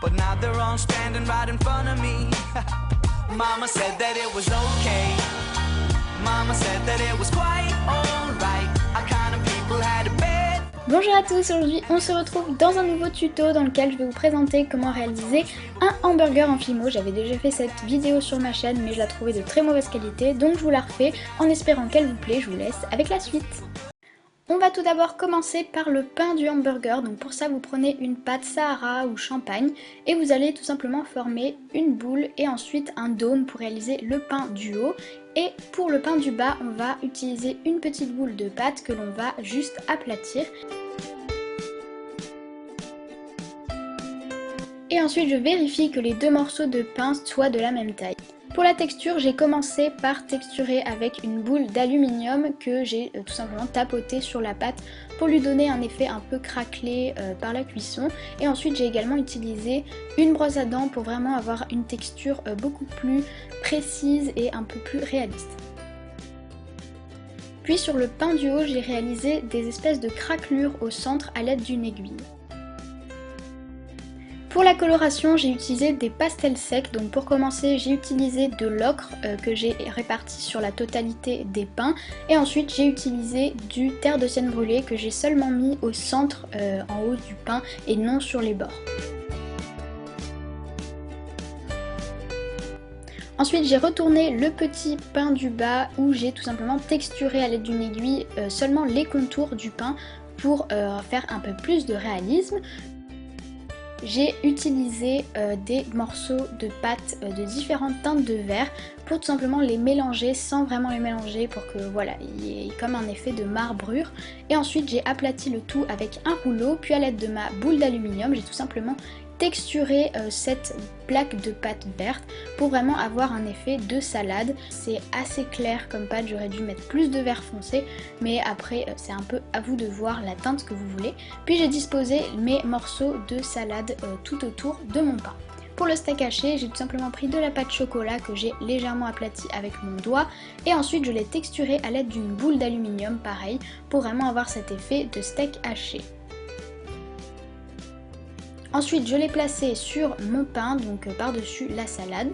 but now they're all standing right in front of me. Mama said that it was okay. Mama said that it was quite alright. I kind of people had a bed. Bonjour à tous, aujourd'hui on se retrouve dans un nouveau tuto dans lequel je vais vous présenter comment réaliser un hamburger en Fimo. J'avais déjà fait cette vidéo sur ma chaîne mais je la trouvais de très mauvaise qualité, donc je vous la refais en espérant qu'elle vous plaît. Je vous laisse avec la suite. On va tout d'abord commencer par le pain du hamburger. Donc pour ça vous prenez une pâte Sahara ou champagne et vous allez tout simplement former une boule et ensuite un dôme pour réaliser le pain du haut. Et pour le pain du bas, on va utiliser une petite boule de pâte que l'on va juste aplatir. Et ensuite je vérifie que les deux morceaux de pain soient de la même taille. Pour la texture, j'ai commencé par texturer avec une boule d'aluminium que j'ai tout simplement tapotée sur la pâte pour lui donner un effet un peu craquelé par la cuisson. Et ensuite j'ai également utilisé une brosse à dents pour vraiment avoir une texture beaucoup plus précise et un peu plus réaliste. Puis sur le pain du haut, j'ai réalisé des espèces de craquelures au centre à l'aide d'une aiguille. Pour la coloration, j'ai utilisé des pastels secs, donc pour commencer j'ai utilisé de l'ocre que j'ai réparti sur la totalité des pains et ensuite j'ai utilisé du terre de sienne brûlée que j'ai seulement mis au centre en haut du pain et non sur les bords. Ensuite j'ai retourné le petit pain du bas où j'ai tout simplement texturé à l'aide d'une aiguille seulement les contours du pain pour faire un peu plus de réalisme. J'ai utilisé des morceaux de pâte de différentes teintes de vert pour tout simplement les mélanger sans vraiment les mélanger pour que voilà, il y ait comme un effet de marbrure. Et ensuite j'ai aplati le tout avec un rouleau, puis à l'aide de ma boule d'aluminium, j'ai tout simplement texturer cette plaque de pâte verte pour vraiment avoir un effet de salade. C'est assez clair comme pâte, j'aurais dû mettre plus de vert foncé mais après c'est un peu à vous de voir la teinte que vous voulez. Puis j'ai disposé mes morceaux de salade tout autour de mon pain. Pour le steak haché, j'ai tout simplement pris de la pâte chocolat que j'ai légèrement aplatie avec mon doigt et ensuite je l'ai texturé à l'aide d'une boule d'aluminium pareil pour vraiment avoir cet effet de steak haché. Ensuite je l'ai placé sur mon pain, donc par-dessus la salade.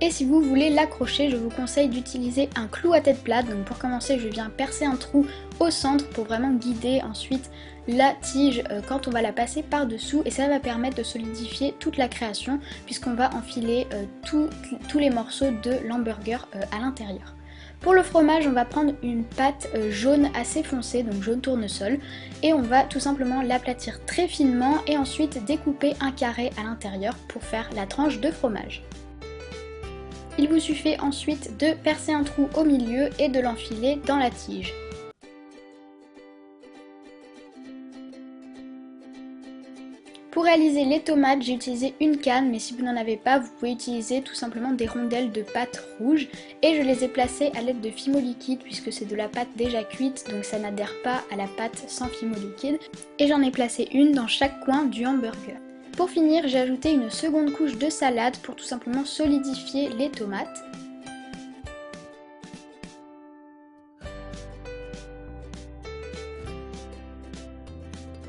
Et si vous voulez l'accrocher, je vous conseille d'utiliser un clou à tête plate. Donc pour commencer, je viens percer un trou au centre pour vraiment guider ensuite la tige quand on va la passer par-dessous. Et ça va permettre de solidifier toute la création puisqu'on va enfiler tous les morceaux de l'hamburger à l'intérieur. Pour le fromage, on va prendre une pâte jaune assez foncée, donc jaune tournesol, et on va tout simplement l'aplatir très finement et ensuite découper un carré à l'intérieur pour faire la tranche de fromage. Il vous suffit ensuite de percer un trou au milieu et de l'enfiler dans la tige. Pour réaliser les tomates, j'ai utilisé une canne, mais si vous n'en avez pas, vous pouvez utiliser tout simplement des rondelles de pâte rouge. Et je les ai placées à l'aide de Fimo liquide puisque c'est de la pâte déjà cuite, donc ça n'adhère pas à la pâte sans Fimo liquide. Et j'en ai placé une dans chaque coin du hamburger. Pour finir, j'ai ajouté une seconde couche de salade pour tout simplement solidifier les tomates.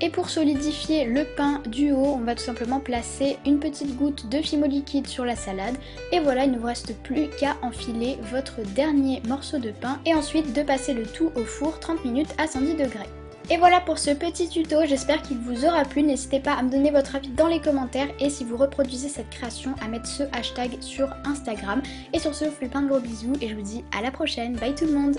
Et pour solidifier le pain du haut, on va tout simplement placer une petite goutte de Fimo liquide sur la salade. Et voilà, il ne vous reste plus qu'à enfiler votre dernier morceau de pain et ensuite de passer le tout au four 30 minutes à 110 degrés. Et voilà pour ce petit tuto, j'espère qu'il vous aura plu. N'hésitez pas à me donner votre avis dans les commentaires et si vous reproduisez cette création, à mettre ce hashtag sur Instagram. Et sur ce, je vous fais plein de gros bisous et je vous dis à la prochaine. Bye tout le monde!